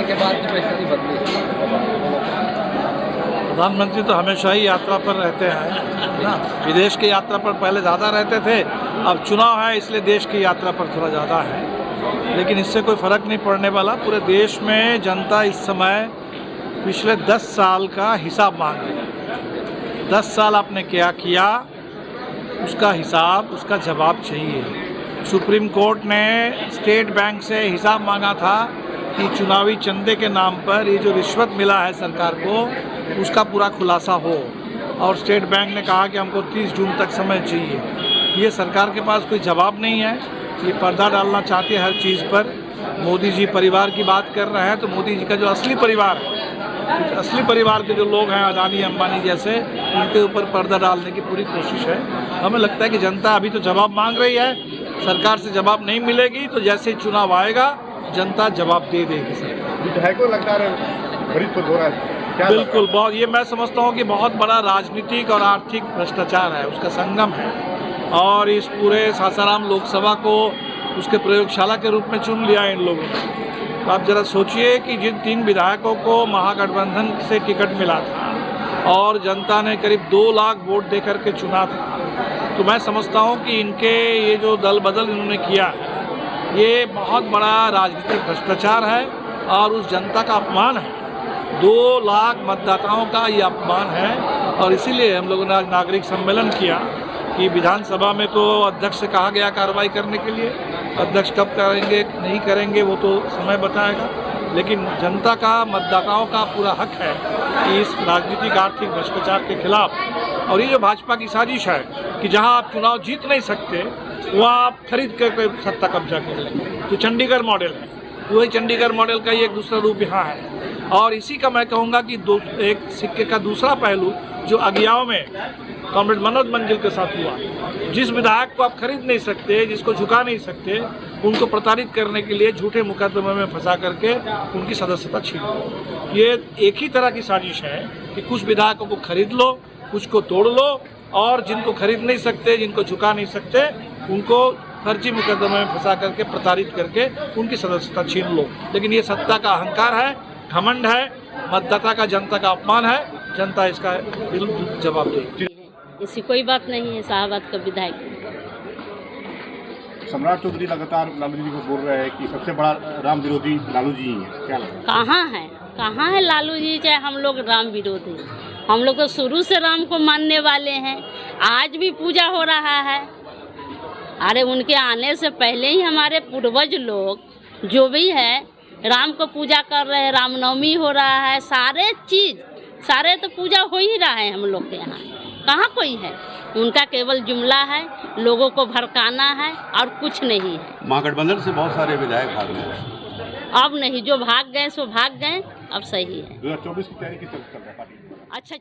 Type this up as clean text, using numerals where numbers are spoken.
के बाद की परिस्थिति बदली? प्रधानमंत्री तो हमेशा ही यात्रा पर रहते हैं ना। विदेश की यात्रा पर पहले ज़्यादा रहते थे, अब चुनाव है इसलिए देश की यात्रा पर थोड़ा ज़्यादा है, लेकिन इससे कोई फ़र्क नहीं पड़ने वाला। पूरे देश में जनता इस समय पिछले 10 साल का हिसाब मांग रही है। 10 साल आपने क्या किया, उसका हिसाब, उसका जवाब चाहिए। सुप्रीम कोर्ट ने स्टेट बैंक से हिसाब मांगा था कि चुनावी चंदे के नाम पर ये जो रिश्वत मिला है सरकार को, उसका पूरा खुलासा हो, और स्टेट बैंक ने कहा कि हमको 30 जून तक समय चाहिए। ये सरकार के पास कोई जवाब नहीं है, ये पर्दा डालना चाहते हैं हर चीज़ पर। मोदी जी परिवार की बात कर रहे हैं, तो मोदी जी का जो असली परिवार है, असली परिवार के जो लोग हैं अदानी अंबानी जैसे, उनके ऊपर पर्दा डालने की पूरी कोशिश है। हमें लगता है कि जनता अभी तो जवाब मांग रही है, सरकार से जवाब नहीं मिलेगी तो जैसे चुनाव आएगा जनता जवाब दे देगी। विधायकों लगता है खरीद हो रहा है क्या? बिल्कुल, बहुत, ये मैं समझता हूँ कि बहुत बड़ा राजनीतिक और आर्थिक भ्रष्टाचार है, उसका संगम है, और इस पूरे सासाराम लोकसभा को उसके प्रयोगशाला के रूप में चुन लिया इन लोगों ने। तो आप जरा सोचिए कि जिन 3 विधायकों को महागठबंधन से टिकट मिला था और जनता ने करीब 2 लाख वोट देकर के चुना था, तो मैं समझता हूँ कि इनके ये जो दल बदल इन्होंने किया है, ये बहुत बड़ा राजनीतिक भ्रष्टाचार है और उस जनता का अपमान है। 2 लाख मतदाताओं का ये अपमान है, और इसीलिए हम लोगों ने आज नागरिक सम्मेलन किया कि विधानसभा में तो अध्यक्ष से कहा गया कार्रवाई करने के लिए, अध्यक्ष कब करेंगे नहीं करेंगे वो तो समय बताएगा, लेकिन जनता का, मतदाताओं का पूरा हक है कि इस राजनीतिक आर्थिक भ्रष्टाचार के खिलाफ। और ये जो भाजपा की साजिश है कि जहां आप चुनाव जीत नहीं सकते वहाँ आप खरीद कर सत्ता कब्जा कर लेंगे, जो चंडीगढ़ मॉडल है, वही चंडीगढ़ मॉडल का ही एक दूसरा रूप यहाँ है। और इसी का मैं कहूँगा कि एक सिक्के का दूसरा पहलू जो अगियाओं में कॉमरेड मनोज मंजिल के साथ हुआ, जिस विधायक को आप खरीद नहीं सकते, जिसको झुका नहीं सकते, उनको प्रताड़ित करने के लिए झूठे मुकदमे में फंसा करके उनकी सदस्यता छीन लो। ये एक ही तरह की साजिश है कि कुछ विधायकों को खरीद लो, कुछ को तोड़ लो, और जिनको खरीद नहीं सकते, जिनको झुका नहीं सकते, उनको फर्जी मुकदमे में फंसा करके प्रताड़ित करके उनकी सदस्यता छीन लो। लेकिन ये सत्ता का अहंकार है, घमंड है, मतदाता का, जनता का अपमान है। जनता इसका बिल्कुल जवाब देगी। ऐसी कोई बात नहीं है शाहबाद का विधायक। सम्राट चौधरी लगातार लालू जी को बोल रहे हैं कि सबसे बड़ा राम विरोधी लालू जी ही है, क्या लगता है? कहाँ है लालू जी? चाहे हम लोग राम विरोधी, हम लोग तो शुरू से राम को मानने वाले हैं। आज भी पूजा हो रहा है। अरे उनके आने से पहले ही हमारे पूर्वज लोग जो भी है राम को पूजा कर रहे हैं, रामनवमी हो रहा है, सारे तो पूजा हो ही रहा है हम लोग के यहाँ। कहाँ कोई है? उनका केवल जुमला है, लोगों को भड़काना है और कुछ नहीं है। महागठबंधन से बहुत सारे विधायक भाग गए। अब नहीं, जो भाग गए सो भाग गए, अब सही है। 2024 की तैयारी किस तरह कर रहा है पार्टी? अच्छा